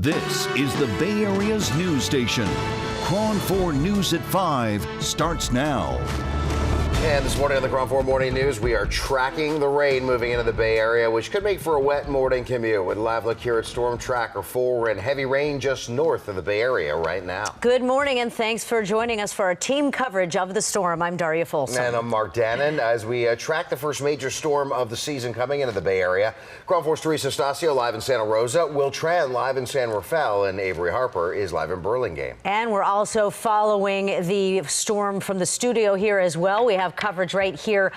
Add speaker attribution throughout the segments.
Speaker 1: This is the Bay Area's news station. KRON 4 News at 5 starts now.
Speaker 2: And this morning on the KRON 4 Morning News, we are tracking the rain moving into the Bay Area, which could make for a wet morning commute. With a live look here at Storm Tracker 4, we're in heavy rain just north of the Bay Area right now.
Speaker 3: Good morning, and thanks for joining us for our team coverage of the storm. I'm Daria Folsom.
Speaker 2: And I'm Mark Dannon. As we track the first major storm of the season coming into the Bay Area, KRON 4's Teresa Stasio live in Santa Rosa, Will Tran live in San Rafael, and Avery Harper is live in Burlingame.
Speaker 3: And we're also following the storm from the studio here as well. We have coverage right here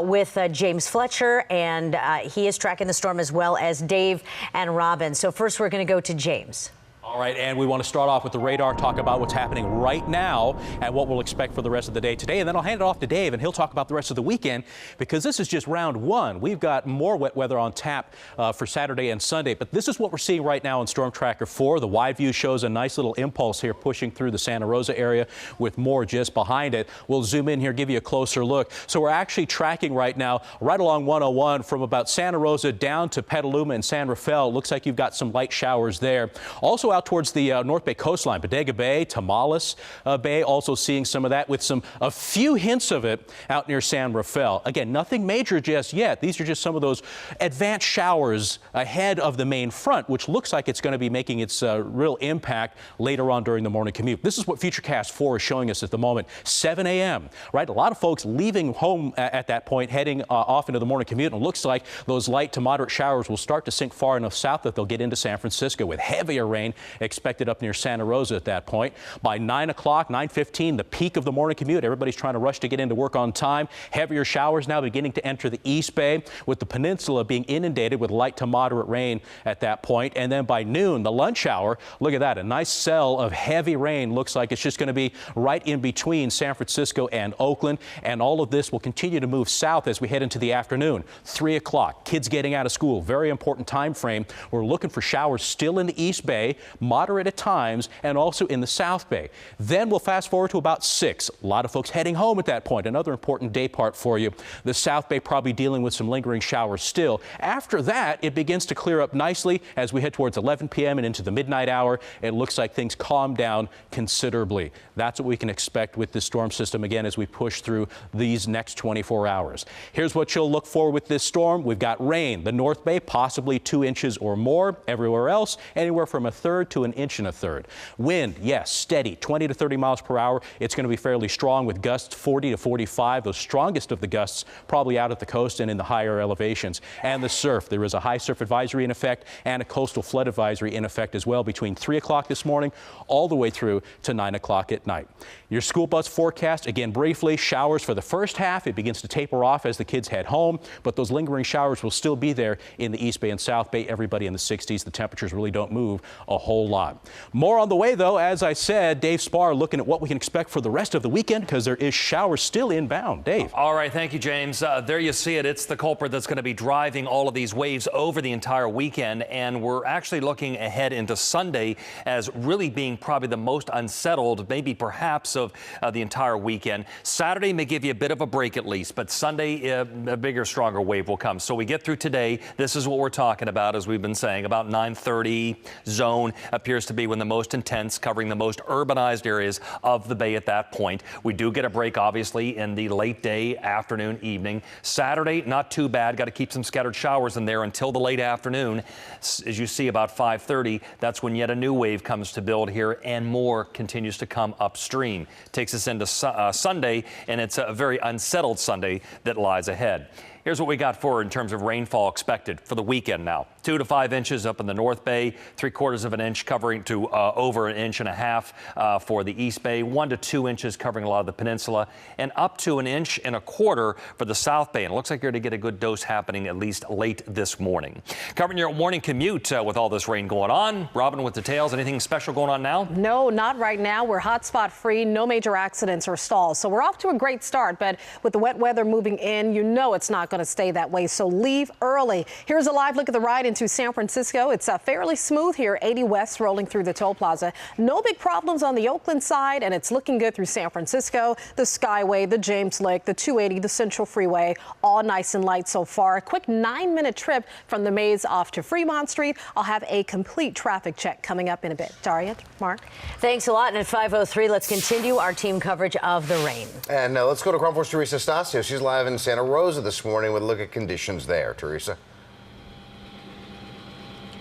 Speaker 3: with James Fletcher, and he is tracking the storm as well as Dave and Robin. So first we're going to go to James.
Speaker 4: All right, and we want to start off with the radar, talk about what's happening right now and what we'll expect for the rest of the day today. And then I'll hand it off to Dave, and he'll talk about the rest of the weekend, because this is just round one. We've got more wet weather on tap for Saturday and Sunday. But this is what we're seeing right now on Storm Tracker 4. The wide view shows a nice little impulse here pushing through the Santa Rosa area with more just behind it. We'll zoom in here, give you a closer look. So we're actually tracking right now right along 101 from about Santa Rosa down to Petaluma and San Rafael. Looks like you've got some light showers there. Also out towards the North Bay coastline, Bodega Bay, Tamales Bay, also seeing some of that with a few hints of it out near San Rafael. Again, nothing major just yet. These are just some of those advanced showers ahead of the main front, which looks like it's going to be making its real impact later on during the morning commute. This is what Futurecast 4 is showing us at the moment. 7 a.m., right? A lot of folks leaving home at that point, heading off into the morning commute, and it looks like those light to moderate showers will start to sink far enough south that they'll get into San Francisco with heavier rain expected up near Santa Rosa at that point. By 9 o'clock, 9:15, the peak of the morning commute. Everybody's trying to rush to get into work on time. Heavier showers now beginning to enter the East Bay, with the peninsula being inundated with light to moderate rain at that point. And then by noon, the lunch hour, look at that, a nice cell of heavy rain. Looks like it's just going to be right in between San Francisco and Oakland. And all of this will continue to move south as we head into the afternoon. 3 o'clock, kids getting out of school. Very important time frame. We're looking for showers still in the East Bay, moderate at times, and also in the South Bay. Then we'll fast forward to about 6. A lot of folks heading home at that point. Another important day part for you. The South Bay probably dealing with some lingering showers still. After that, it begins to clear up nicely as we head towards 11 p.m. and into the midnight hour. It looks like things calm down considerably. That's what we can expect with this storm system again as we push through these next 24 hours. Here's what you'll look for with this storm. We've got rain. The North Bay, possibly 2 inches or more. Everywhere else, anywhere from 1/3 to 1 inch and 1/3. Wind, yes, steady, 20 to 30 miles per hour. It's going to be fairly strong with gusts 40 to 45. Those strongest of the gusts probably out at the coast and in the higher elevations. And the surf, there is a high surf advisory in effect and a coastal flood advisory in effect as well between 3 o'clock this morning all the way through to 9 o'clock at night. Your school bus forecast, again, briefly, showers for the first half. It begins to taper off as the kids head home, but those lingering showers will still be there in the East Bay and South Bay. Everybody in the 60s. The temperatures really don't move a whole lot. More on the way, though. As I said, Dave Spar looking at what we can expect for the rest of the weekend, because there is showers still inbound. Dave.
Speaker 5: All right. Thank you, James. There you see it. It's the culprit that's going to be driving all of these waves over the entire weekend. And we're actually looking ahead into Sunday as really being probably the most unsettled, maybe perhaps of the entire weekend. Saturday may give you a bit of a break at least, but Sunday a bigger, stronger wave will come. So we get through today. This is what we're talking about, as we've been saying, about 9:30 zone appears to be when the most intense, covering the most urbanized areas of the Bay at that point. We do get a break, obviously, in the late day, afternoon, evening. Saturday, not too bad. Got to keep some scattered showers in there until the late afternoon. As you see, about 5:30, that's when yet a new wave comes to build here, and more continues to come upstream. Takes us into Sunday, and it's a very unsettled Sunday that lies ahead. Here's what we got for in terms of rainfall expected for the weekend now. 2 to 5 inches up in the North Bay, 3/4 of an inch covering to over 1.5 inches for the East Bay, 1 to 2 inches covering a lot of the peninsula, and up to 1.25 inches for the South Bay. And it looks like you're going to get a good dose happening at least late this morning. Covering your morning commute with all this rain going on. Robin with details. Anything special going on now?
Speaker 6: No, not right now. We're hotspot free. No major accidents or stalls. So we're off to a great start. But with the wet weather moving in, you know it's not going to stay that way, so leave early. Here's a live look at the ride into San Francisco. It's fairly smooth here, 80 West rolling through the toll plaza. No big problems on the Oakland side, and it's looking good through San Francisco, the Skyway, the James Lick, the 280, the Central Freeway, all nice and light so far. A quick 9-minute trip from the maze off to Fremont Street. I'll have a complete traffic check coming up in a bit. Daria, Mark.
Speaker 3: Thanks a lot. And at 5:03, let's continue our team coverage of the rain.
Speaker 2: And let's go to KRON 4's Teresa Stasio. She's live in Santa Rosa this morning with a look at conditions there. Teresa.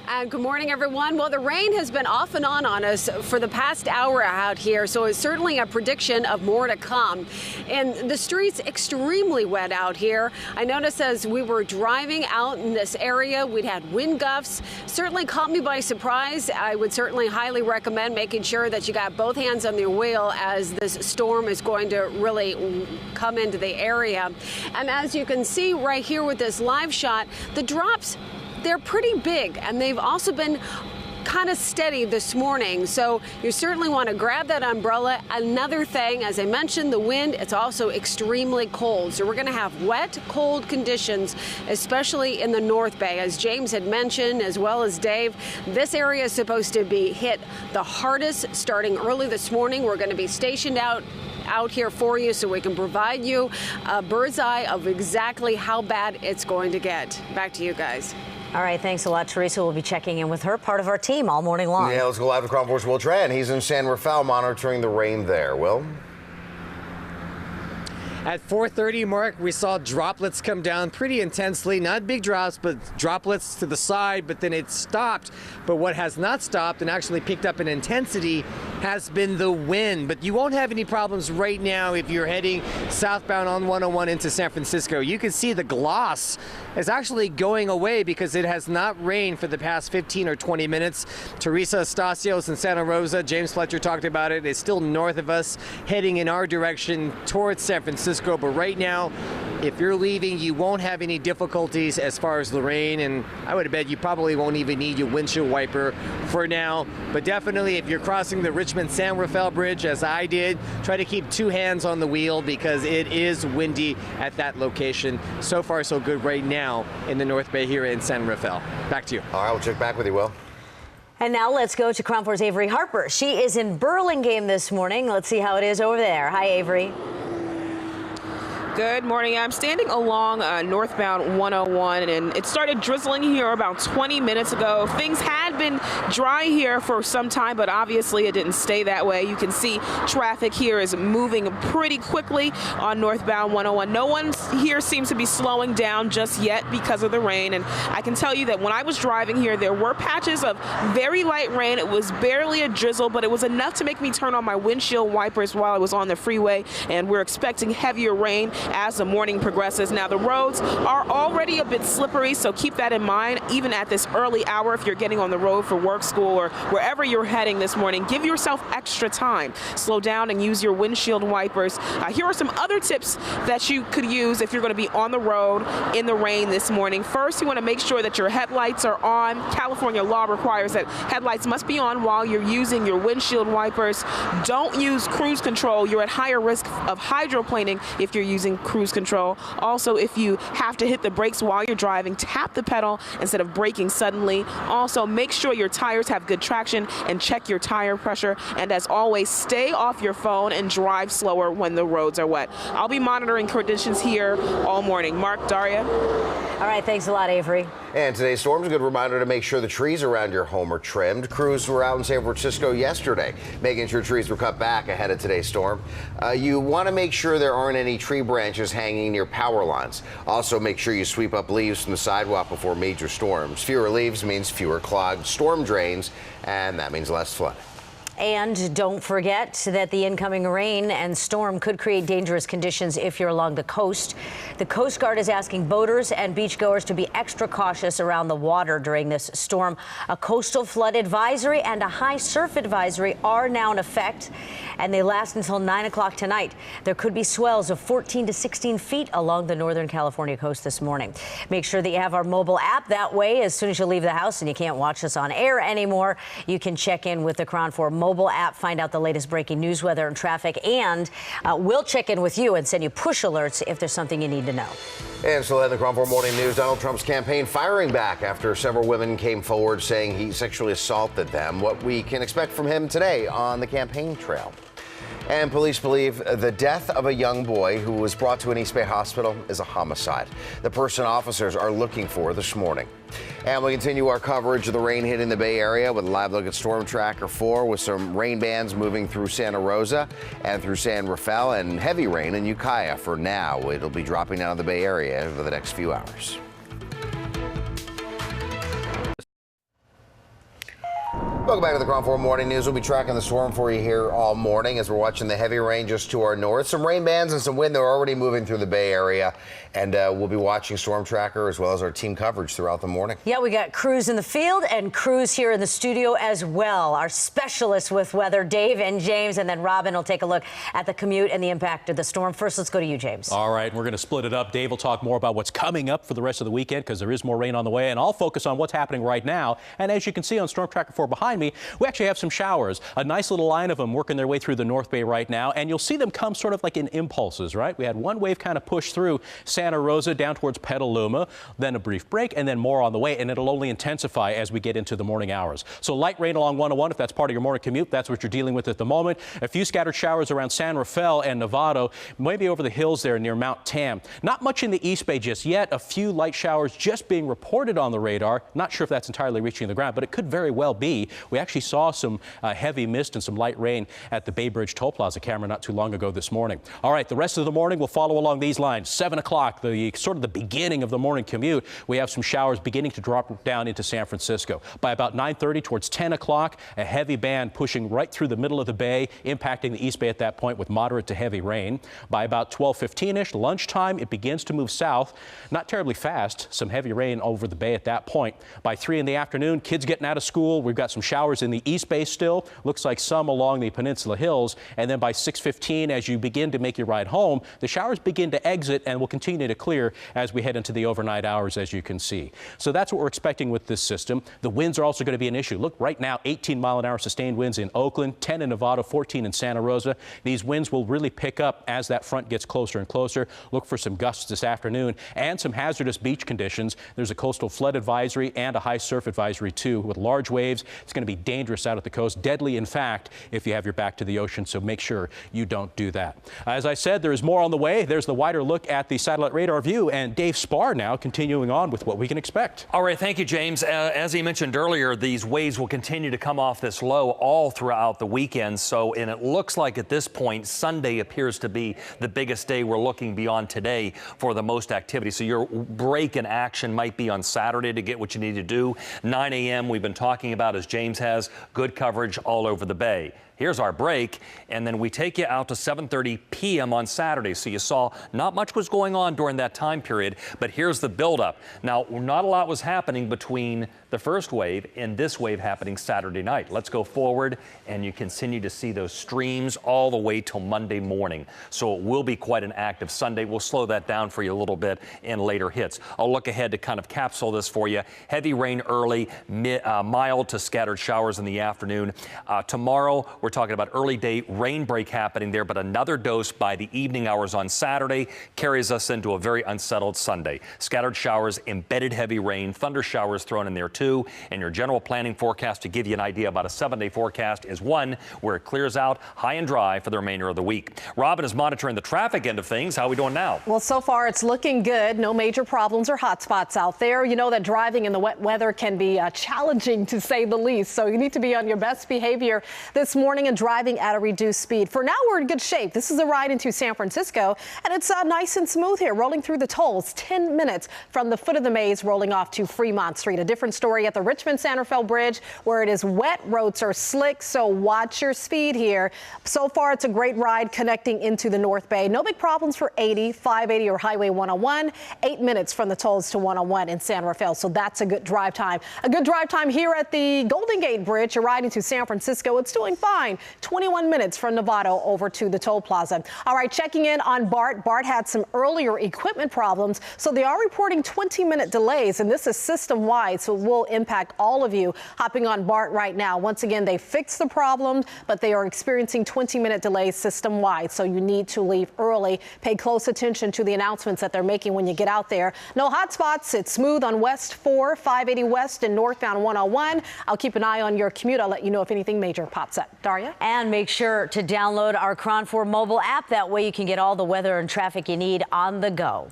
Speaker 6: And good morning, everyone. Well, the rain has been off and on us for the past hour out here, so it's certainly a prediction of more to come. And the streets extremely wet out here. I noticed as we were driving out in this area, we'd had wind gusts. Certainly caught me by surprise. I would certainly highly recommend making sure that you got both hands on the wheel as this storm is going to really come into the area. And as you can see right here with this live shot, the drops, they're pretty big, and they've also been kind of steady this morning, so you certainly want to grab that umbrella. Another thing, as I mentioned, the wind, it's also extremely cold, so we're going to have wet, cold conditions, especially in the North Bay. As James had mentioned, as well as Dave, this area is supposed to be hit the hardest starting early this morning. We're going to be stationed out here for you so we can provide you a bird's eye of exactly how bad it's going to get. Back to you guys.
Speaker 3: All right, thanks a lot, Teresa. We'll be checking in with her, part of our team, all morning long.
Speaker 2: Yeah, let's go live to KRON 4's Will Tran. He's in San Rafael monitoring the rain there. Will?
Speaker 7: At 4:30, Mark, we saw droplets come down pretty intensely. Not big drops, but droplets to the side, but then it stopped. But what has not stopped and actually picked up in intensity has been the wind. But you won't have any problems right now if you're heading southbound on 101 into San Francisco. You can see the gloss is actually going away because it has not rained for the past 15 or 20 minutes. Teresa Stasios in Santa Rosa, James Fletcher talked about it, is still north of us, heading in our direction towards San Francisco. But right now, if you're leaving, you won't have any difficulties as far as the rain, and I would bet you probably won't even need your windshield wiper for now. But definitely, if you're crossing the Richmond-San Rafael Bridge, as I did, try to keep 2 hands on the wheel because it is windy at that location. So far, so good right now in the North Bay here in San Rafael. Back to you.
Speaker 2: All right, we'll check back with you, Will.
Speaker 3: And now let's go to KRON 4's Avery Harper. She is in Burlingame this morning. Let's see how it is over there. Hi, Avery.
Speaker 8: Good morning. I'm standing along northbound 101, and it started drizzling here about 20 minutes ago. Things had been dry here for some time, but obviously it didn't stay that way. You can see traffic here is moving pretty quickly on northbound 101. No one here seems to be slowing down just yet because of the rain, and I can tell you that when I was driving here, there were patches of very light rain. It was barely a drizzle, but it was enough to make me turn on my windshield wipers while I was on the freeway, and we're expecting heavier rain as the morning progresses. Now, the roads are already a bit slippery, so keep that in mind even at this early hour if you're getting on the road for work, school, or wherever you're heading this morning. Give yourself extra time. Slow down and use your windshield wipers. Here are some other tips that you could use if you're going to be on the road in the rain this morning. First, you want to make sure that your headlights are on. California law requires that headlights must be on while you're using your windshield wipers. Don't use cruise control. You're at higher risk of hydroplaning if you're using cruise control. Also, if you have to hit the brakes while you're driving, tap the pedal instead of braking suddenly. Also, make sure your tires have good traction and check your tire pressure. And as always, stay off your phone and drive slower when the roads are wet. I'll be monitoring conditions here all morning. Mark, Daria.
Speaker 3: All right, thanks a lot, Avery.
Speaker 2: And today's storm is a good reminder to make sure the trees around your home are trimmed. Crews were out in San Francisco yesterday, making sure trees were cut back ahead of today's storm. You want to make sure there aren't any tree branches hanging near power lines. Also, make sure you sweep up leaves from the sidewalk before major storms. Fewer leaves means fewer clogged storm drains, and that means less flooding.
Speaker 3: And don't forget that the incoming rain and storm could create dangerous conditions if you're along the coast. The Coast Guard is asking boaters and beachgoers to be extra cautious around the water during this storm. A coastal flood advisory and a high surf advisory are now in effect, and they last until 9 o'clock tonight. There could be swells of 14 to 16 feet along the Northern California coast this morning. Make sure that you have our mobile app. That way, as soon as you leave the house and you can't watch us on air anymore, you can check in with the KRON 4 mobile mobile app. Find out the latest breaking news, weather, and traffic. And we'll check in with you and send you push alerts if there's something you need to know.
Speaker 2: And still in the KRON 4 Morning News, Donald Trump's campaign firing back after several women came forward saying he sexually assaulted them. What we can expect from him today on the campaign trail. And police believe the death of a young boy who was brought to an East Bay hospital is a homicide. The person officers are looking for this morning. And we continue our coverage of the rain hitting the Bay Area with a live look at Storm Tracker 4 with some rain bands moving through Santa Rosa and through San Rafael and heavy rain in Ukiah for now. It'll be dropping down to the Bay Area over the next few hours. Welcome back to the KRON 4 Morning News. We'll be tracking the storm for you here all morning as we're watching the heavy rain just to our north. Some rain bands and some wind that are already moving through the Bay Area. And we'll be watching Storm Tracker as well as our team coverage throughout the morning.
Speaker 3: Yeah, we got crews in the field and crews here in the studio as well. Our specialists with weather, Dave and James, and then Robin will take a look at the commute and the impact of the storm. First, let's go to you, James.
Speaker 4: All right, we're going to split it up. Dave will talk more about what's coming up for the rest of the weekend because there is more rain on the way, and I'll focus on what's happening right now. And as you can see on Storm Tracker 4 behind me, we actually have some showers. A nice little line of them working their way through the North Bay right now, and you'll see them come sort of like in impulses, right? We had one wave kind of push through Santa Rosa down towards Petaluma, then a brief break, and then more on the way, and it'll only intensify as we get into the morning hours. So light rain along 101, if that's part of your morning commute, that's what you're dealing with at the moment. A few scattered showers around San Rafael and Novato, maybe over the hills there near Mount Tam. Not much in the East Bay just yet. A few light showers just being reported on the radar. Not sure if that's entirely reaching the ground, but it could very well be. We actually saw some heavy mist and some light rain at the Bay Bridge Toll Plaza camera not too long ago this morning. All right, the rest of the morning will follow along these lines. 7 o'clock, the sort of the beginning of the morning commute, we have some showers beginning to drop down into San Francisco. By about 9:30 towards 10 o'clock, a heavy band pushing right through the middle of the bay, impacting the East Bay at that point with moderate to heavy rain. By about 12:15-ish, lunchtime, it begins to move south. Not terribly fast, some heavy rain over the bay at that point. By 3 in the afternoon, kids getting out of school, we've got some showers in the East Bay still. Looks like some along the Peninsula Hills. And then by 6:15, as you begin to make your ride home, the showers begin to exit and will continue to clear as we head into the overnight hours, as you can see. So that's what we're expecting with this system. The winds are also going to be an issue. Look, right now, 18-mile-an-hour sustained winds in Oakland, 10 in Nevada, 14 in Santa Rosa. These winds will really pick up as that front gets closer and closer. Look for some gusts this afternoon and some hazardous beach conditions. There's a coastal flood advisory and a high surf advisory, too, with large waves. It's going to be dangerous out at the coast, deadly, in fact, if you have your back to the ocean, so make sure you don't do that. As I said, there is more on the way. There's the wider look at the satellite radar view, and Dave Spar now continuing on with what we can expect.
Speaker 5: All right, thank you, James. As he mentioned earlier, these waves will continue to come off this low all throughout the weekend. So, and it looks like at this point, Sunday appears to be the biggest day we're looking beyond today for the most activity. So your break in action might be on Saturday to get what you need to do. 9 a.m. we've been talking about, as James has, good coverage all over the bay. Here's our break, and then we take you out to 7:30 p.m. on Saturday. So you saw not much was going on during that time period, but here's the buildup. Now, not a lot was happening between the first wave and this wave happening Saturday night. Let's go forward, and you continue to see those streams all the way till Monday morning. So it will be quite an active Sunday. We'll slow that down for you a little bit in later hits. I'll look ahead to kind of capsule this for you. Heavy rain early, mild to scattered showers in the afternoon. Tomorrow, we're talking about early day rain break happening there, but another dose by the evening hours on Saturday carries us into a very unsettled Sunday. Scattered showers, embedded heavy rain, thunder showers thrown in there too. And your general planning forecast, to give you an idea about a 7-day forecast, is one where it clears out high and dry for the remainder of the week. Robin is monitoring the traffic end of things. How are we doing now?
Speaker 9: Well, so far it's looking good. No major problems or hot spots out there. You know that driving in the wet weather can be challenging, to say the least. So you need to be on your best behavior this morning and driving at a reduced speed. For now, we're in good shape. This is a ride into San Francisco, and it's nice and smooth here, rolling through the tolls. 10 minutes from the foot of the maze, rolling off to Fremont Street. A different story at the Richmond-San Rafael Bridge, where it is wet. Roads are slick, so watch your speed here. So far, it's a great ride connecting into the North Bay. No big problems for 80, 580 or Highway 101. 8 minutes from the tolls to 101 in San Rafael, so that's a good drive time. A good drive time here at the Golden Gate Bridge. You're riding to San Francisco. It's doing fine. fine. 21 minutes from Novato over to the toll plaza. All right, checking in on BART. BART had some earlier equipment problems, so they are reporting 20-minute delays, and this is system-wide, so it will impact all of you hopping on BART right now. Once again, they fixed the problem, but they are experiencing 20-minute delays system-wide, so you need to leave early. Pay close attention to the announcements that they're making when you get out there. No hot spots. It's smooth on West 4, 580 West, and northbound 101. I'll keep an eye on your commute. I'll let you know if anything major pops up. Daria?
Speaker 3: And make sure to download our KRON 4 mobile app. That way you can get all the weather and traffic you need on the go.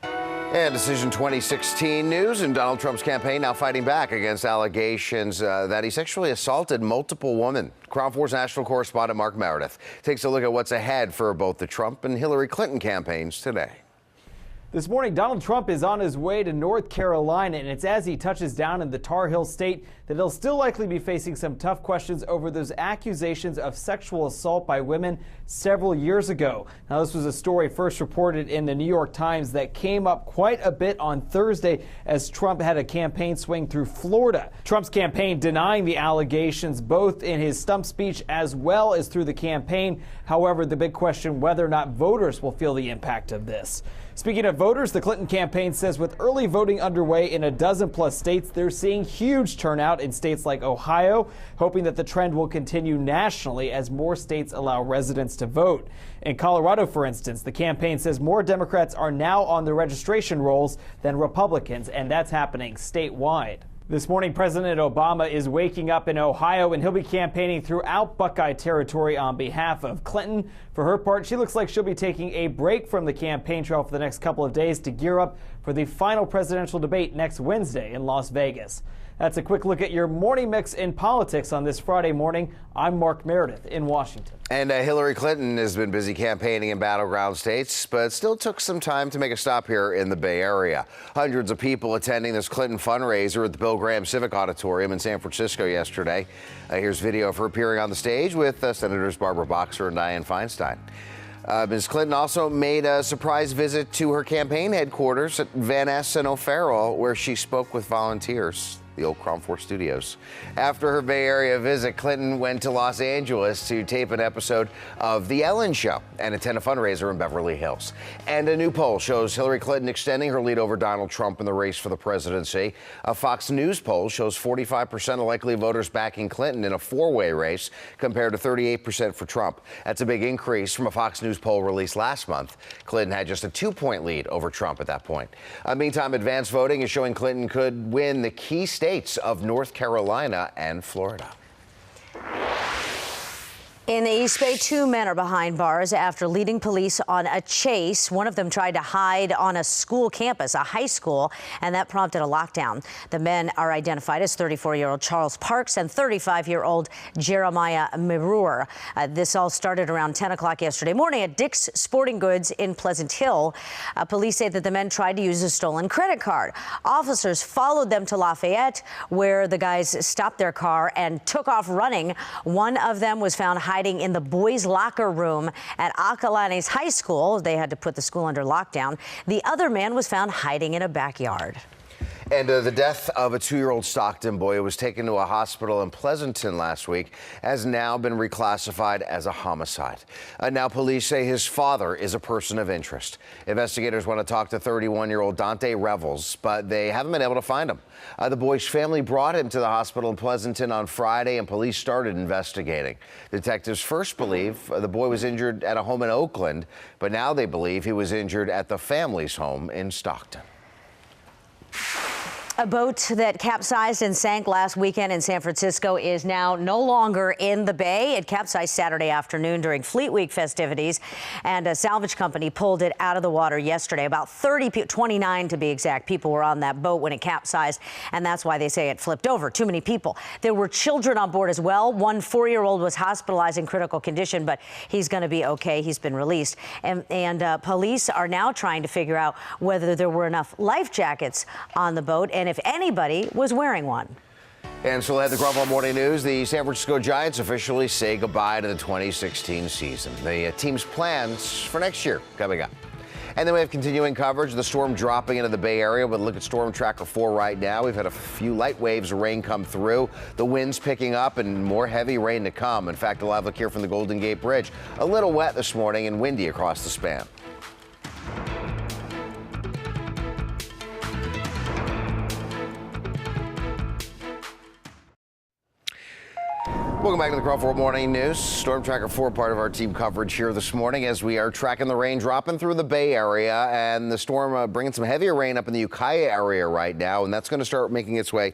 Speaker 2: And Decision 2016 news, and Donald Trump's campaign now fighting back against allegations that he sexually assaulted multiple women. KRON 4's national correspondent Mark Meredith takes a look at what's ahead for both the Trump and Hillary Clinton campaigns today.
Speaker 10: This morning, Donald Trump is on his way to North Carolina, and it's as he touches down in the Tar Heel state that he'll still likely be facing some tough questions over those accusations of sexual assault by women several years ago. Now, this was a story first reported in the New York Times that came up quite a bit on Thursday as Trump had a campaign swing through Florida. Trump's campaign denying the allegations both in his stump speech as well as through the campaign. However, the big question whether or not voters will feel the impact of this. Speaking of voters, the Clinton campaign says with early voting underway in a dozen-plus states, they're seeing huge turnout in states like Ohio, hoping that the trend will continue nationally as more states allow residents to vote. In Colorado, for instance, the campaign says more Democrats are now on the registration rolls than Republicans, and that's happening statewide. This morning, President Obama is waking up in Ohio, and he'll be campaigning throughout Buckeye territory on behalf of Clinton. For her part, she looks like she'll be taking a break from the campaign trail for the next couple of days to gear up for the final presidential debate next Wednesday in Las Vegas. That's a quick look at your morning mix in politics on this Friday morning. I'm Mark Meredith in Washington.
Speaker 2: And Hillary Clinton has been busy campaigning in battleground states, but still took some time to make a stop here in the Bay Area. Hundreds of people attending this Clinton fundraiser at the Bill Graham Civic Auditorium in San Francisco yesterday. Here's video of her appearing on the stage with Senators Barbara Boxer and Dianne Feinstein. Ms. Clinton also made a surprise visit to her campaign headquarters at Van Ness and O'Farrell, where she spoke with volunteers. The old KRON 4 studios. After her Bay Area visit, Clinton went to Los Angeles to tape an episode of The Ellen Show and attend a fundraiser in Beverly Hills. And a new poll shows Hillary Clinton extending her lead over Donald Trump in the race for the presidency. A Fox News poll shows 45% of likely voters backing Clinton in a four-way race compared to 38% for Trump. That's a big increase from a Fox News poll released last month. Clinton had just a 2-point lead over Trump at that point. Meantime, advanced voting is showing Clinton could win the key states of North Carolina and Florida.
Speaker 3: In the East Bay, 2 men are behind bars after leading police on a chase. One of them tried to hide on a school campus, a high school, and that prompted a lockdown. The men are identified as 34-year-old Charles Parks and 35-year-old Jeremiah Mirur. This all started around 10 o'clock yesterday morning at Dick's Sporting Goods in Pleasant Hill. Police say that the men tried to use a stolen credit card. Officers followed them to Lafayette, where the guys stopped their car and took off running. One of them was found hiding in the boys' locker room at Acalanes High School. They had to put the school under lockdown. The other man was found hiding in a backyard.
Speaker 2: And the death of a 2-year-old Stockton boy who was taken to a hospital in Pleasanton last week has now been reclassified as a homicide. Now police say his father is a person of interest. Investigators want to talk to 31-year-old Dante Revels, but they haven't been able to find him. The boy's family brought him to the hospital in Pleasanton on Friday, and police started investigating. Detectives first believe the boy was injured at a home in Oakland, but now they believe he was injured at the family's home in Stockton.
Speaker 3: A boat that capsized and sank last weekend in San Francisco is now no longer in the bay. It capsized Saturday afternoon during Fleet Week festivities, and a salvage company pulled it out of the water yesterday. About 29 to be exact, people were on that boat when it capsized, and that's why they say it flipped over. Too many people. There were children on board as well. One 4-year-old was hospitalized in critical condition, but he's going to be okay. He's been released. And police are now trying to figure out whether there were enough life jackets on the boat and if anybody was wearing one.
Speaker 2: And so at the KRON 4 Morning News, the San Francisco Giants officially say goodbye to the 2016 season. The team's plans for next year coming up. And then we have continuing coverage of the storm dropping into the Bay Area. We'll look at Storm Tracker 4 right now. We've had a few light waves of rain come through. The wind's picking up and more heavy rain to come. In fact, a live look here from the Golden Gate Bridge. A little wet this morning and windy across the span. Welcome back to the KRON 4 Morning News. Storm Tracker 4, part of our team coverage here this morning as we are tracking the rain dropping through the Bay Area, and the storm bringing some heavier rain up in the Ukiah area right now, and that's going to start making its way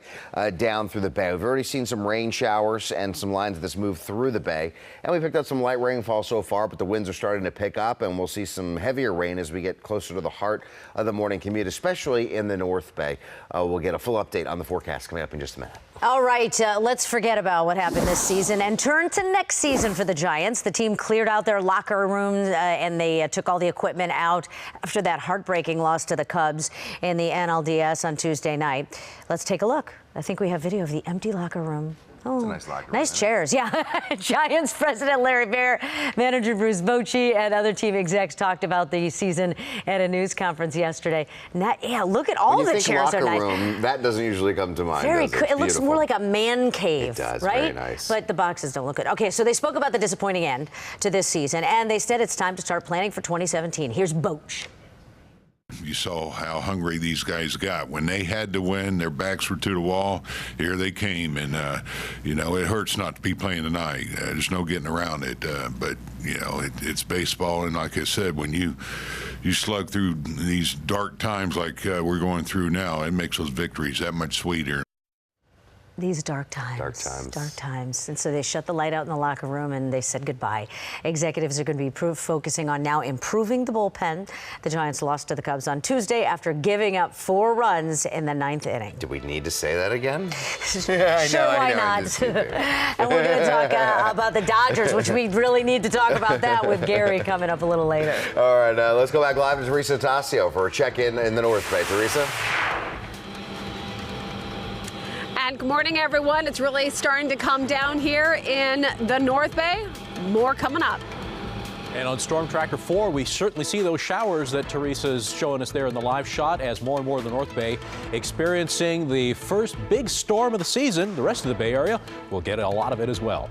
Speaker 2: down through the Bay. We've already seen some rain showers and some lines of this move through the Bay, and we picked up some light rainfall so far, but the winds are starting to pick up, and we'll see some heavier rain as we get closer to the heart of the morning commute, especially in the North Bay. We'll get a full update on the forecast coming up in just a minute.
Speaker 3: All right, let's forget about what happened this season and turn to next season for the Giants. The team cleared out their locker rooms and they took all the equipment out after that heartbreaking loss to the Cubs in the NLDS on Tuesday night. Let's take a look. I think we have video of the empty locker room. Oh,
Speaker 2: it's a nice locker room.
Speaker 3: Nice chairs, yeah. Giants president Larry Baer, manager Bruce Bochy, and other team execs talked about the season at a news conference yesterday. Yeah, look at all the chairs are nice.
Speaker 2: Room, that doesn't usually come to mind.
Speaker 3: Very cool. It looks more like a man cave.
Speaker 2: It does,
Speaker 3: right?
Speaker 2: very nice.
Speaker 3: But the boxes don't look good. Okay, so they spoke about the disappointing end to this season, and they said it's time to start planning for 2017. Here's Boch.
Speaker 11: You saw how hungry these guys got. When they had to win, their backs were to the wall. Here they came, and you know, it hurts not to be playing tonight. There's no getting around it. But you know, it's baseball, and like I said, when you slug through these dark times like we're going through now, it makes those victories that much sweeter.
Speaker 3: These dark times. And so they shut the light out in the locker room and they said goodbye. Executives are going to be focusing on now improving the bullpen. The Giants lost to the Cubs on Tuesday after giving up 4 runs in the 9th inning.
Speaker 2: Do we need to say that again?
Speaker 3: Yeah, sure, why not? And we're going to talk about the Dodgers, which we really need to talk about that with Gary coming up a little later.
Speaker 2: All right, let's go back live to Teresa Tasio for a check-in in the North Bay. Teresa?
Speaker 6: And good morning, everyone. It's really starting to come down here in the North Bay. More coming up.
Speaker 4: And on Storm Tracker 4, we certainly see those showers that Teresa's showing us there in the live shot as more and more of the North Bay experiencing the first big storm of the season. The rest of the Bay Area will get a lot of it as well.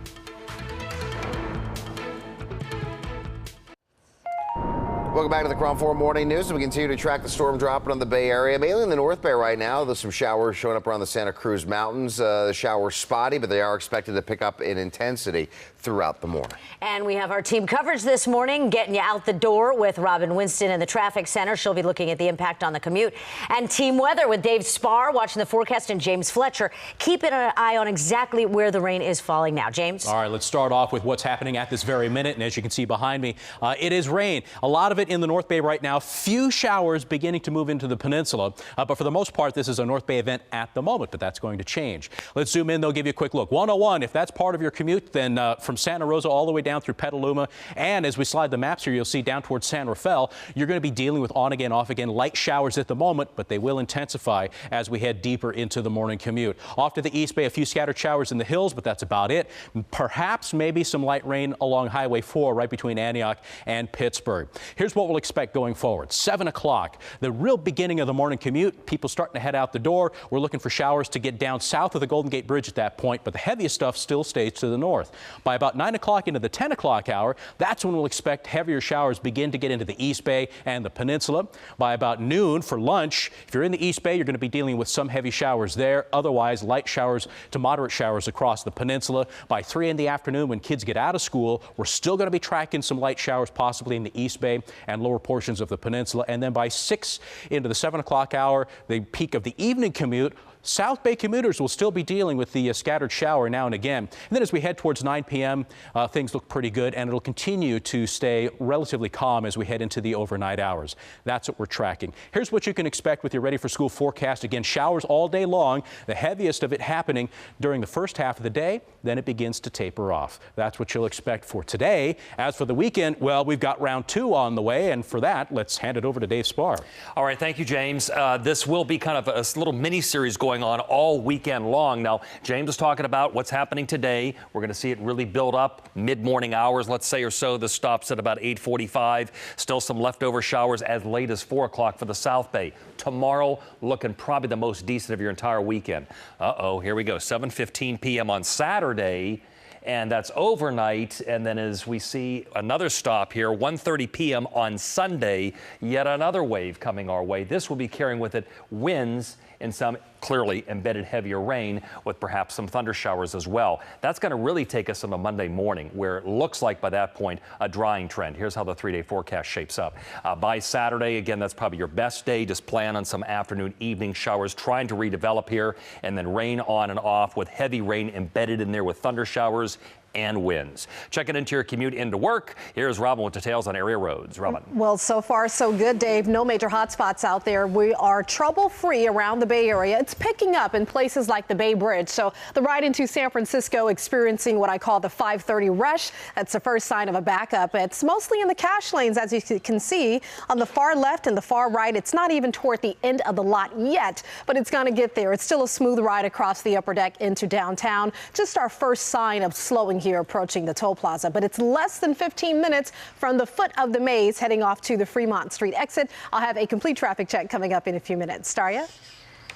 Speaker 2: Welcome back to the KRON 4 Morning News. We continue to track the storm dropping on the Bay Area, mainly in the North Bay right now. There's some showers showing up around the Santa Cruz Mountains. The showers spotty, but they are expected to pick up in intensity throughout the morning.
Speaker 3: And we have our team coverage this morning, getting you out the door with Robin Winston in the traffic center. She'll be looking at the impact on the commute. And team weather with Dave Spar watching the forecast and James Fletcher keeping an eye on exactly where the rain is falling now. James?
Speaker 4: All right, let's start off with what's happening at this very minute. And as you can see behind me, it is rain. A lot of it in the North Bay right now. Few showers beginning to move into the peninsula. But for the most part, this is a North Bay event at the moment, but that's going to change. Let's zoom in. They'll give you a quick look. 101, if that's part of your commute, then from Santa Rosa all the way down through Petaluma. And as we slide the maps here, you'll see down towards San Rafael, you're going to be dealing with on again, off again, light showers at the moment, but they will intensify as we head deeper into the morning commute. Off to the East Bay, a few scattered showers in the hills, but that's about it. Perhaps maybe some light rain along Highway 4 right between Antioch and Pittsburgh. Here's what we'll expect going forward. 7 o'clock, the real beginning of the morning commute. People starting to head out the door. We're looking for showers to get down south of the Golden Gate Bridge at that point, but the heaviest stuff still stays to the north. By about 9 o'clock into the 10 o'clock hour, that's when we'll expect heavier showers begin to get into the East Bay and the peninsula. By about noon for lunch, if you're in the East Bay, you're going to be dealing with some heavy showers there. Otherwise, light showers to moderate showers across the peninsula. By 3 in the afternoon, when kids get out of school, we're still going to be tracking some light showers possibly in the East Bay and lower portions of the peninsula. And then by 6 into the 7 o'clock hour, the peak of the evening commute, South Bay commuters will still be dealing with the scattered shower now and again. And then as we head towards 9 p.m., things look pretty good, and it'll continue to stay relatively calm as we head into the overnight hours. That's what we're tracking. Here's what you can expect with your Ready for School forecast. Again, showers all day long, the heaviest of it happening during the first half of the day. Then it begins to taper off. That's what you'll expect for today. As for the weekend, well, we've got round 2 on the way, and for that, let's hand it over to Dave Spar.
Speaker 5: All right, thank you, James. This will be kind of a little mini-series going going on all weekend long. Now, James is talking about what's happening today. We're going to see it really build up mid-morning hours, let's say, or so. This stops at about 8:45. Still some leftover showers as late as 4 o'clock for the South Bay. Tomorrow, looking probably the most decent of your entire weekend. Here we go. 7:15 p.m. on Saturday. And that's overnight. And then as we see another stop here, 1:30 p.m. on Sunday, yet another wave coming our way. This will be carrying with it winds and some clearly embedded heavier rain with perhaps some thunder showers as well. That's going to really take us into Monday morning, where it looks like by that point a drying trend. Here's how the 3-day forecast shapes up. By Saturday, again, that's probably your best day. Just plan on some afternoon, evening showers trying to redevelop here, and then rain on and off with heavy rain embedded in there with thunder showers and winds. Checking into your commute into work, here's Robin with details on area roads. Robin.
Speaker 9: Well, so far so good, Dave. No major hot spots out there. We are trouble-free around the Bay Area. It's picking up in places like the Bay Bridge. So the ride into San Francisco experiencing what I call the 5:30 rush. That's the first sign of a backup. It's mostly in the cash lanes, as you can see on the far left and the far right. It's not even toward the end of the lot yet, but it's going to get there. It's still a smooth ride across the upper deck into downtown. Just our first sign of slowing here approaching the toll plaza, but it's less than 15 minutes from the foot of the maze heading off to the Fremont Street exit. I'll have a complete traffic check coming up in a few minutes. Daria?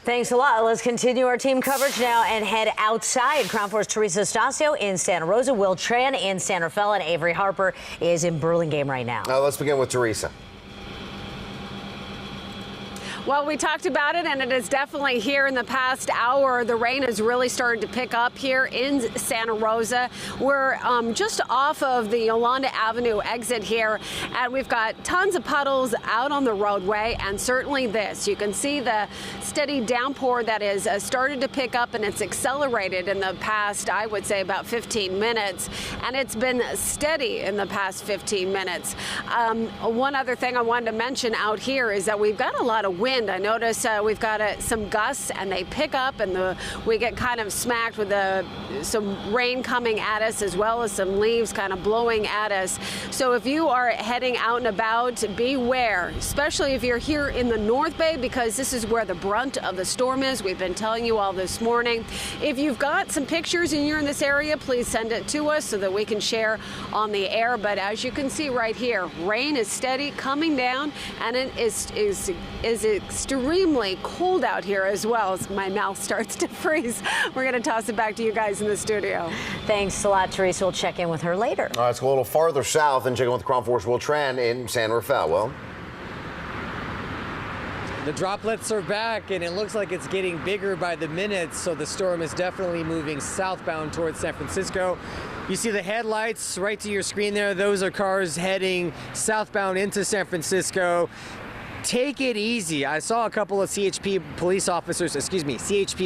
Speaker 3: Thanks a lot. Let's continue our team coverage now and head outside. KRON 4's Teresa Stasio in Santa Rosa, Will Tran in San Rafael, and Avery Harper is in Burlingame right now.
Speaker 2: Let's begin with Teresa.
Speaker 6: Well, we talked about it, and it is definitely here in the past hour. The rain has really started to pick up here in Santa Rosa. We're just off of the Yolanda Avenue exit here, and we've got tons of puddles out on the roadway, and certainly this. You can see the steady downpour that has started to pick up, and it's accelerated in the past, I would say, about 15 minutes, and it's been steady in the past 15 minutes. One other thing I wanted to mention out here is that we've got a lot of wind. I notice we've got some gusts, and they pick up, and we get kind of smacked with some rain coming at us, as well as some leaves kind of blowing at us. So if you are heading out and about, beware, especially if you're here in the North Bay, because this is where the brunt of the storm is. We've been telling you all this morning. If you've got some pictures and you're in this area, please send it to us so that we can share on the air. But as you can see right here, rain is steady coming down, and it is extremely cold out here as well, as my mouth starts to freeze. We're going to toss it back to you guys in the studio.
Speaker 3: Thanks a lot, Teresa. We'll check in with her later.
Speaker 2: All right, let's go a little farther south and check in with KRON 4's Will Tran in San Rafael. Well,
Speaker 7: the droplets are back, and it looks like it's getting bigger by the minute, so the storm is definitely moving southbound towards San Francisco. You see the headlights right to your screen there. Those are cars heading southbound into San Francisco. Take it easy. I saw a couple of CHP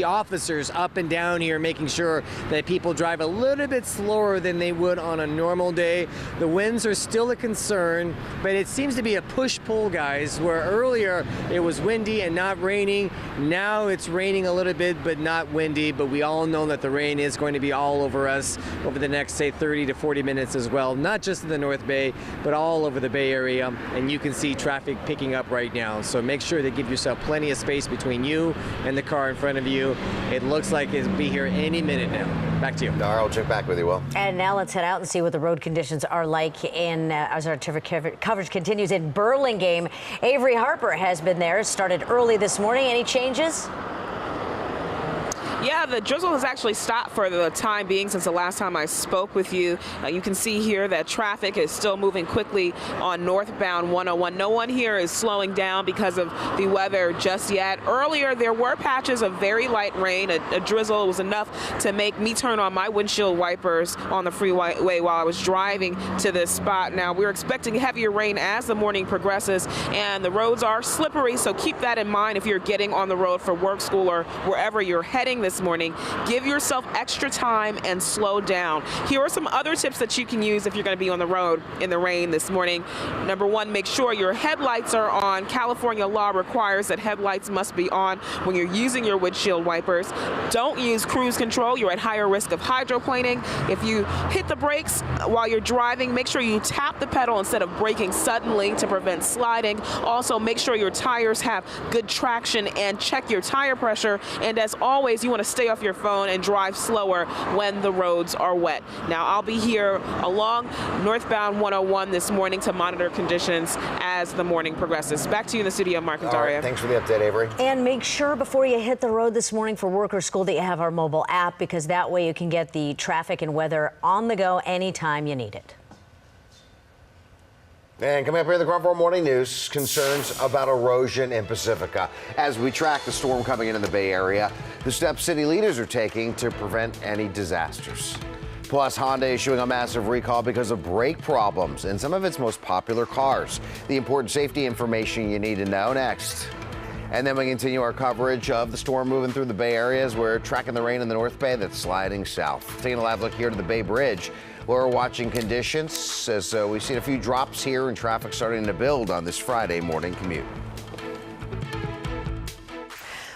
Speaker 7: officers up and down here making sure that people drive a little bit slower than they would on a normal day. The winds are still a concern, but it seems to be a push-pull, guys, where earlier it was windy and not raining. Now it's raining a little bit, but not windy, but we all know that the rain is going to be all over us over the next, say, 30 to 40 minutes as well, not just in the North Bay, but all over the Bay Area, and you can see traffic picking up right now. So make sure to give yourself plenty of space between you and the car in front of you. It looks like it'll be here any minute now. Back to you.
Speaker 2: All right, I'll check back with you, Will.
Speaker 3: And now let's head out and see what the road conditions are like as our coverage continues in Burlingame. Avery Harper has been there. Started early this morning. Any changes?
Speaker 8: Yeah, the drizzle has actually stopped for the time being since the last time I spoke with you. You can see here that traffic is still moving quickly on northbound 101. No one here is slowing down because of the weather just yet. Earlier, there were patches of very light rain. A drizzle was enough to make me turn on my windshield wipers on the freeway while I was driving to this spot. Now, we're expecting heavier rain as the morning progresses, and the roads are slippery, so keep that in mind if you're getting on the road for work, school, or wherever you're heading this this morning. Give yourself extra time and slow down. Here are some other tips that you can use if you're going to be on the road in the rain this morning. Number one, make sure your headlights are on. California law requires that headlights must be on when you're using your windshield wipers. Don't use cruise control. You're at higher risk of hydroplaning. If you hit the brakes while you're driving, make sure you tap the pedal instead of braking suddenly to prevent sliding. Also, make sure your tires have good traction and check your tire pressure. And as always, you want to stay off your phone and drive slower when the roads are wet. Now, I'll be here along northbound 101 this morning to monitor conditions as the morning progresses. Back to you in the studio, Mark and Daria.
Speaker 2: Right, thanks for the update, Avery.
Speaker 3: And make sure before you hit the road this morning for work or school that you have our mobile app, because that way you can get the traffic and weather on the go anytime you need it.
Speaker 2: And coming up here in the KRON 4 Morning News, concerns about erosion in Pacifica. As we track the storm coming into the Bay Area, the steps city leaders are taking to prevent any disasters. Plus, Honda issuing a massive recall because of brake problems in some of its most popular cars. The important safety information you need to know next. And then we continue our coverage of the storm moving through the Bay Area as we're tracking the rain in the North Bay that's sliding south. Taking a live look here to the Bay Bridge. We're watching conditions as we've seen a few drops here and traffic starting to build on this Friday morning commute.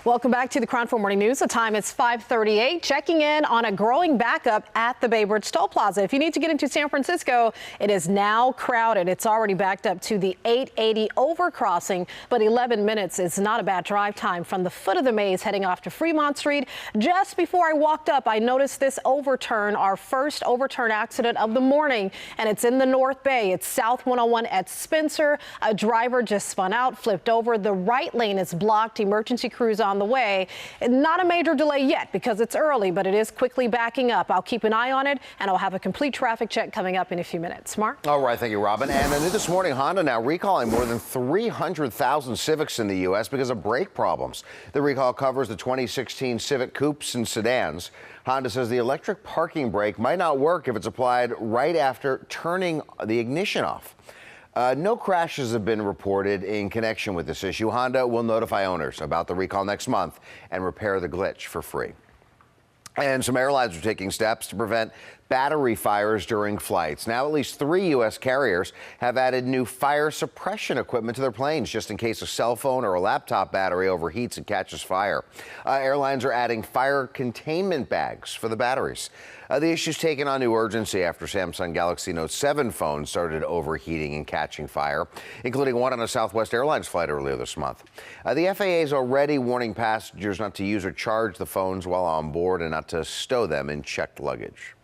Speaker 9: Welcome back to the KRON 4 Morning News. The time is 5:38. Checking in on a growing backup at the Bay Bridge Toll Plaza. If you need to get into San Francisco, it is now crowded. It's already backed up to the 880 overcrossing, but 11 minutes is not a bad drive time from the foot of the maze heading off to Fremont Street. Just before I walked up, I noticed this overturn, our first overturn accident of the morning, and it's in the North Bay. It's South 101 at Spencer. A driver just spun out, flipped over. The right lane is blocked. Emergency crews on the way. Not a major delay yet because it's early, but it is quickly backing up. I'll keep an eye on it, and I'll have a complete traffic check coming up in a few minutes. Mark?
Speaker 2: All right, thank you, Robin. And this morning, Honda now recalling more than 300,000 Civics in the U.S. because of brake problems. The recall covers the 2016 Civic coupes and sedans. Honda says the electric parking brake might not work if it's applied right after turning the ignition off. No crashes have been reported in connection with this issue. Honda will notify owners about the recall next month and repair the glitch for free. And some airlines are taking steps to prevent battery fires during flights. Now, at least 3 U.S. carriers have added new fire suppression equipment to their planes just in case a cell phone or a laptop battery overheats and catches fire. Airlines are adding fire containment bags for the batteries. The issue's taken on new urgency after Samsung Galaxy Note 7 phones started overheating and catching fire, including one on a Southwest Airlines flight earlier this month. The FAA is already warning passengers not to use or charge the phones while on board and not to stow them in checked luggage.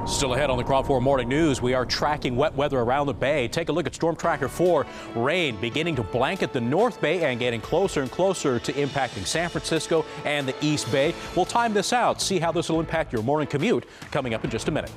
Speaker 4: Still ahead on the KRON 4 Morning News, we are tracking wet weather around the Bay. Take a look at Storm Tracker 4. Rain beginning to blanket the North Bay and getting closer and closer to impacting San Francisco and the East Bay. We'll time this out, see how this will impact your morning commute coming up in just a minute.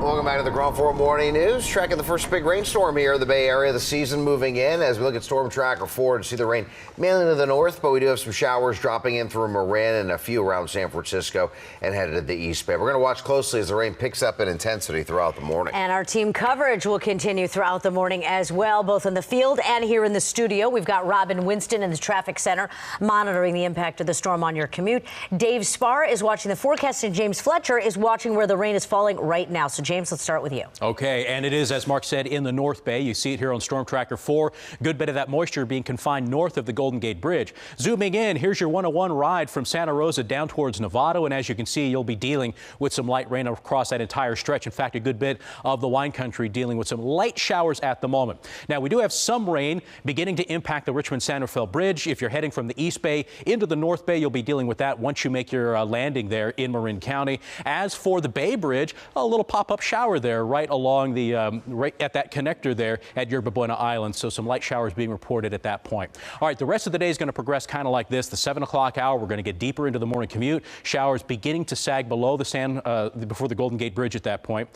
Speaker 2: Welcome back to the KRON 4 Morning News. Tracking the first big rainstorm here in the Bay Area, the season moving in as we look at Storm Tracker 4 and see the rain mainly to the north, but we do have some showers dropping in through Marin and a few around San Francisco and headed to the East Bay. We're going to watch closely as the rain picks up in intensity throughout the morning.
Speaker 3: And our team coverage will continue throughout the morning as well, both in the field and here in the studio. We've got Robin Winston in the traffic center monitoring the impact of the storm on your commute. Dave Spar is watching the forecast, and James Fletcher is watching where the rain is falling right now. So James, let's start with you.
Speaker 4: Okay, and it is, as Mark said, in the North Bay. You see it here on Storm Tracker 4. Good bit of that moisture being confined north of the Golden Gate Bridge. Zooming in, here's your 101 ride from Santa Rosa down towards Novato, and as you can see, you'll be dealing with some light rain across that entire stretch. In fact, a good bit of the wine country dealing with some light showers at the moment. Now, we do have some rain beginning to impact the Richmond-San Rafael Bridge. If you're heading from the East Bay into the North Bay, you'll be dealing with that once you make your landing there in Marin County. As for the Bay Bridge, a little pop-up shower there right along the right at that connector there at Yerba Buena Island. So some light showers being reported at that point. All right, the rest of the day is going to progress kind of like this. The 7 o'clock hour, we're going to get deeper into the morning commute. Showers beginning to sag below the before the Golden Gate Bridge at that point.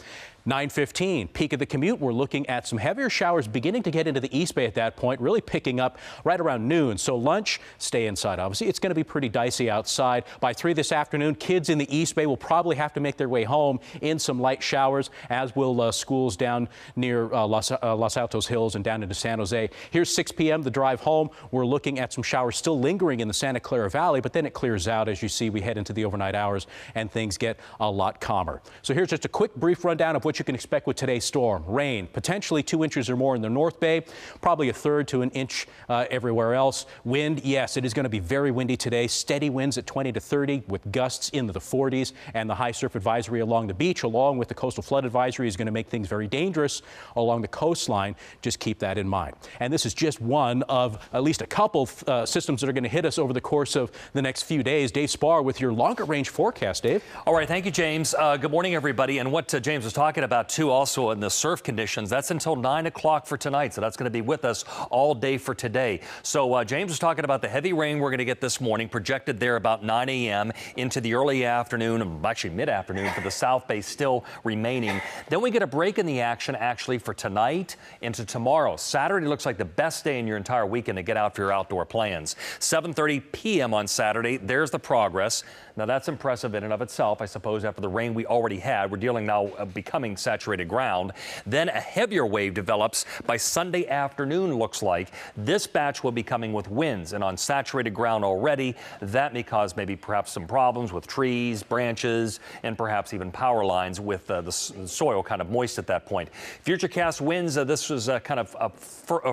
Speaker 4: 9:15, peak of the commute. We're looking at some heavier showers beginning to get into the East Bay at that point, really picking up right around noon. So lunch, stay inside. Obviously, it's going to be pretty dicey outside. By 3 this afternoon, kids in the East Bay will probably have to make their way home in some light showers. showers, as will schools down near Los Altos Hills and down into San Jose. Here's 6 p.m. the drive home. We're looking at some showers still lingering in the Santa Clara Valley, but then it clears out. As you see, we head into the overnight hours and things get a lot calmer. So here's just a quick brief rundown of what you can expect with today's storm. Rain, potentially 2 inches or more in the North Bay, probably a third to an inch everywhere else. Wind, yes, it is going to be very windy today. Steady winds at 20 to 30 with gusts into the 40s, and the high surf advisory along the beach along with the coastal flood advisory is going to make things very dangerous along the coastline. Just keep that in mind. And this is just one of at least a couple systems that are going to hit us over the course of the next few days. Dave Spar with your longer range forecast, Dave.
Speaker 5: All right, thank you, James. Good morning, everybody. And what James was talking about, too, also in the surf conditions, that's until 9 o'clock for tonight. So that's going to be with us all day for today. So James was talking about the heavy rain we're going to get this morning, projected there about 9 a.m. into the early afternoon, actually mid-afternoon for the South Bay still remaining. Then we get a break in the action actually for tonight into tomorrow. Saturday looks like the best day in your entire weekend to get out for your outdoor plans. 7:30 p.m. on Saturday, there's the progress. Now that's impressive in and of itself, I suppose, after the rain we already had. We're dealing now becoming saturated ground. Then a heavier wave develops by Sunday afternoon, looks like. This batch will be coming with winds, and on saturated ground already, that may cause maybe perhaps some problems with trees, branches, and perhaps even power lines with the soil kind of moist at that point. Futurecast winds, this was kind of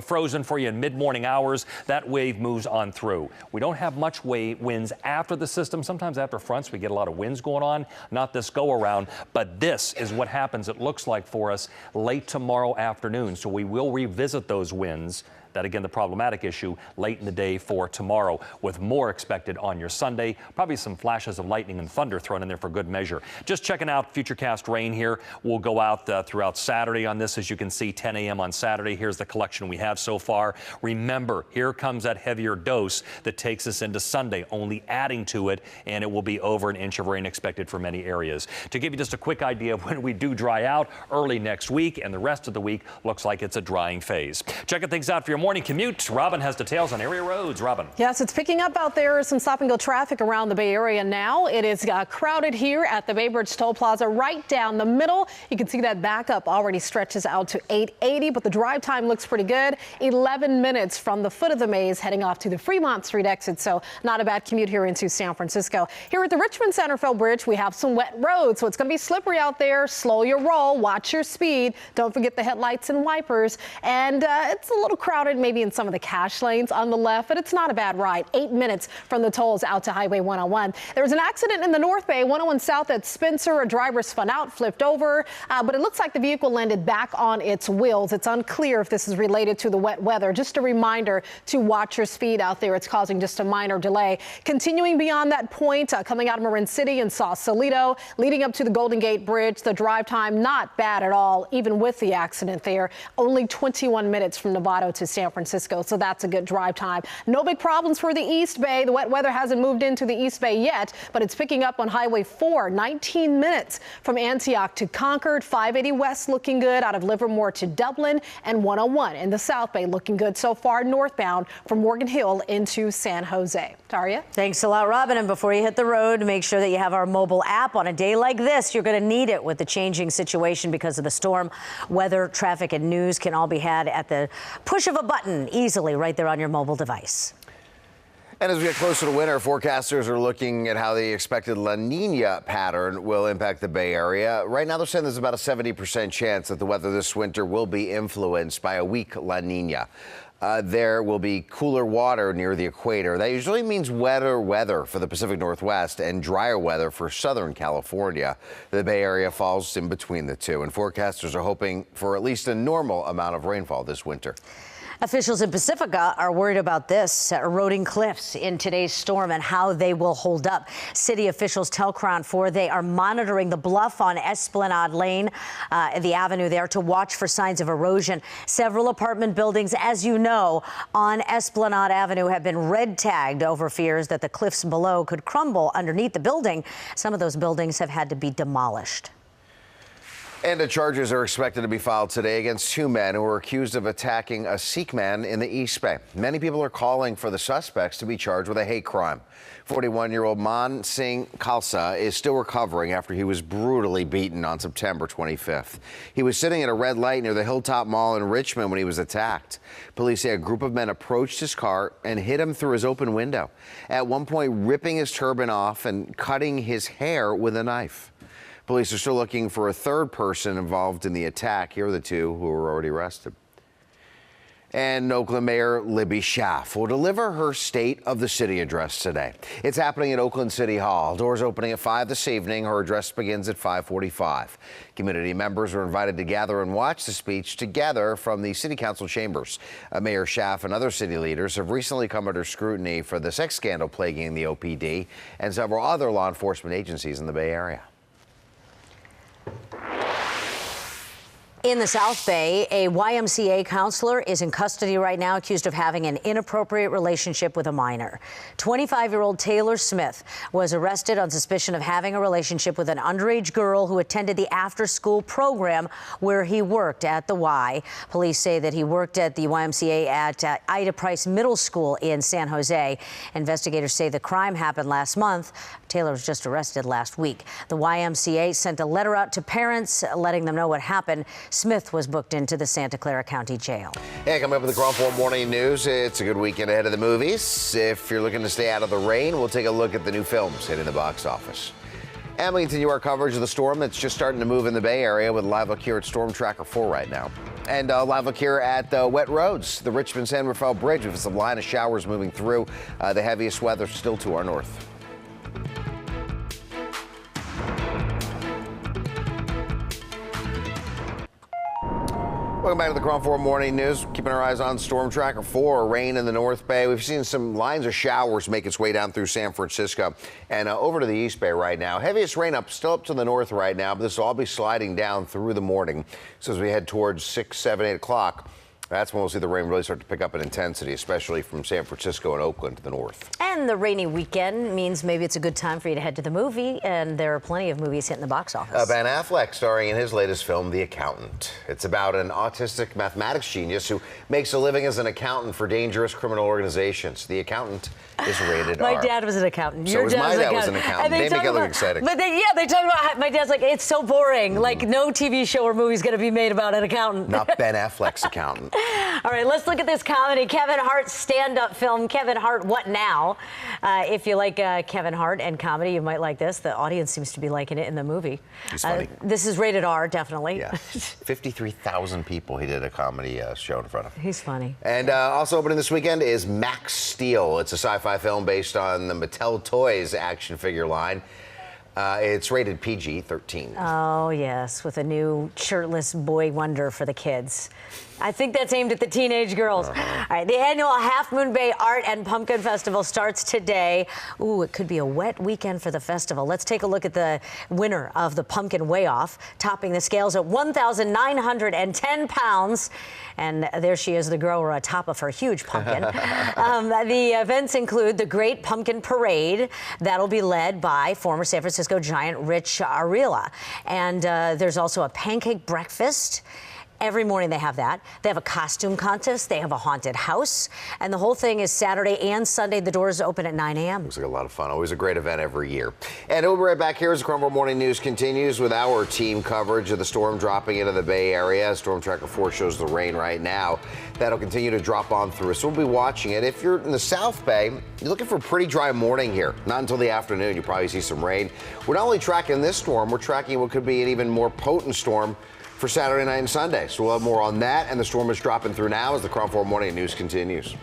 Speaker 5: frozen for you in mid-morning hours. That wave moves on through. We don't have much winds after the system. Sometimes after fronts, we get a lot of winds going on. Not this go-around, but this is what happens, it looks like, for us late tomorrow afternoon. So we will revisit those winds. That, again, the problematic issue late in the day for tomorrow, with more expected on your Sunday. Probably some flashes of lightning and thunder thrown in there for good measure. Just checking out Futurecast rain here. We'll go out throughout Saturday on this. As you can see, 10 a.m. on Saturday. Here's the collection we have so far. Remember, here comes that heavier dose that takes us into Sunday, only adding to it, and it will be over an inch of rain expected for many areas. To give you just a quick idea of when we do dry out, early next week, and the rest of the week looks like it's a drying phase. Checking things out for your morning commute. Robin has details on area roads. Robin.
Speaker 9: Yes, it's picking up out there. Some stop and go traffic around the Bay Area now. It is crowded here at the Bay Bridge Toll Plaza right down the middle. You can see that backup already stretches out to 880, but the drive time looks pretty good. 11 minutes from the foot of the maze heading off to the Fremont Street exit. So not a bad commute here into San Francisco. Here at the Richmond Centerville Bridge, we have some wet roads, so it's going to be slippery out there. Slow your roll. Watch your speed. Don't forget the headlights and wipers. And it's a little crowded maybe in some of the cash lanes on the left, but it's not a bad ride. 8 minutes from the tolls out to Highway 101. There was an accident in the North Bay, 101 South at Spencer. A driver spun out, flipped over, but it looks like the vehicle landed back on its wheels. It's unclear if this is related to the wet weather. Just a reminder to watch your speed out there. It's causing just a minor delay. Continuing beyond that point, coming out of Marin City and Sausalito, leading up to the Golden Gate Bridge, the drive time not bad at all, even with the accident there. Only 21 minutes from Novato to San Francisco. So that's a good drive time. No big problems for the East Bay. The wet weather hasn't moved into the East Bay yet, but it's picking up on Highway 4, 19 minutes from Antioch to Concord. 580 West looking good out of Livermore to Dublin, and 101 in the South Bay looking good so far northbound from Morgan Hill into San Jose. Taria?
Speaker 3: Thanks a lot, Robin. And before you hit the road, make sure that you have our mobile app. On a day like this, you're going to need it with the changing situation because of the storm. Weather, traffic, and news can all be had at the push of a button easily right there on your mobile device.
Speaker 2: And as we get closer to winter, forecasters are looking at how the expected La Nina pattern will impact the Bay Area. Right now, they're saying there's about a 70% chance that the weather this winter will be influenced by a weak La Nina. There will be cooler water near the equator. That usually means wetter weather for the Pacific Northwest and drier weather for Southern California. The Bay Area falls in between the two, and forecasters are hoping for at least a normal amount of rainfall this winter.
Speaker 3: Officials in Pacifica are worried about this, eroding cliffs in today's storm and how they will hold up. City officials tell KRON 4 they are monitoring the bluff on Esplanade Lane, the avenue there, to watch for signs of erosion. Several apartment buildings, as you know, on Esplanade Avenue have been red tagged over fears that the cliffs below could crumble underneath the building. Some of those buildings have had to be demolished.
Speaker 2: And the charges are expected to be filed today against two men who were accused of attacking a Sikh man in the East Bay. Many people are calling for the suspects to be charged with a hate crime. 41-year-old Man Singh Khalsa is still recovering after he was brutally beaten on September 25th. He was sitting at a red light near the Hilltop Mall in Richmond when he was attacked. Police say a group of men approached his car and hit him through his open window, at one point ripping his turban off and cutting his hair with a knife. Police are still looking for a third person involved in the attack. Here are the two who were already arrested. And Oakland Mayor Libby Schaaf will deliver her State of the City address today. It's happening at Oakland City Hall. Doors opening at 5 this evening. Her address begins at 5:45. Community members are invited to gather and watch the speech together from the City Council chambers. Mayor Schaaf and other city leaders have recently come under scrutiny for the sex scandal plaguing the OPD and several other law enforcement agencies in the Bay Area.
Speaker 3: In the South Bay, a YMCA counselor is in custody right now, accused of having an inappropriate relationship with a minor. 25-year-old Taylor Smith was arrested on suspicion of having a relationship with an underage girl who attended the after-school program where he worked at the Y. Police say that he worked at the YMCA at Ida Price Middle School in San Jose. Investigators say the crime happened last month. Taylor was just arrested last week. The YMCA sent a letter out to parents letting them know what happened. Smith was booked into the Santa Clara County Jail.
Speaker 2: Hey, coming up with the KRON 4 Morning News, it's a good weekend ahead of the movies. If you're looking to stay out of the rain, we'll take a look at the new films hitting the box office. And we continue our coverage of the storm that's just starting to move in the Bay Area with a live look here at Storm Tracker 4 right now. And a live look here at wet roads, the Richmond-San Rafael Bridge with some line of showers moving through. The heaviest weather still to our north. Welcome back to the KRON 4 Morning News. Keeping our eyes on Storm Tracker 4, rain in the North Bay. We've seen some lines of showers make its way down through San Francisco and over to the East Bay right now. Heaviest rain still up to the north right now, but this will all be sliding down through the morning. So as we head towards 6, 7, 8 o'clock, that's when we'll see the rain really start to pick up in intensity, especially from San Francisco and Oakland to the north.
Speaker 3: And the rainy weekend means maybe it's a good time for you to head to the movie, and there are plenty of movies hitting the box office.
Speaker 2: Ben Affleck starring in his latest film, The Accountant. It's about an autistic mathematics genius who makes a living as an accountant for dangerous criminal organizations. The Accountant is rated R.
Speaker 3: My dad was an accountant.
Speaker 2: So my dad was an accountant. They make it look exciting.
Speaker 3: But they talk about how my dad's like, it's so boring. Like, no TV show or movie is going to be made about an accountant.
Speaker 2: Not Ben Affleck's Accountant.
Speaker 3: All right, let's look at this comedy. Kevin Hart's stand-up film, Kevin Hart, What Now? If you like Kevin Hart and comedy, you might like this. The audience seems to be liking it in the movie.
Speaker 2: He's funny.
Speaker 3: This is rated R, definitely.
Speaker 2: Yeah. 53,000 people he did a comedy show in front of.
Speaker 3: He's funny.
Speaker 2: And also opening this weekend is Max Steel. It's a sci-fi film based on the Mattel Toys action figure line. It's rated PG-13.
Speaker 3: Oh, yes, with a new shirtless boy wonder for the kids. I think that's aimed at the teenage girls. All right, the annual Half Moon Bay Art and Pumpkin Festival starts today. Ooh, it could be a wet weekend for the festival. Let's take a look at the winner of the Pumpkin Way Off, topping the scales at 1,910 pounds. And there she is, the grower atop of her huge pumpkin. The events include the Great Pumpkin Parade. That'll be led by former San Francisco Giant Rich Arriola. And there's also a pancake breakfast. Every morning they have that. They have a costume contest. They have a haunted house. And the whole thing is Saturday and Sunday. The doors open at 9 a.m.
Speaker 2: Looks like a lot of fun. Always a great event every year. And we'll be right back here as the KRON 4 Morning News continues with our team coverage of the storm dropping into the Bay Area. Storm Tracker 4 shows the rain right now. That'll continue to drop on through us. So we'll be watching it. If you're in the South Bay, you're looking for a pretty dry morning here. Not until the afternoon. You'll probably see some rain. We're not only tracking this storm, we're tracking what could be an even more potent storm for Saturday night and Sunday. So we'll have more on that, and the storm is dropping through now as the KRON 4 Morning News continues.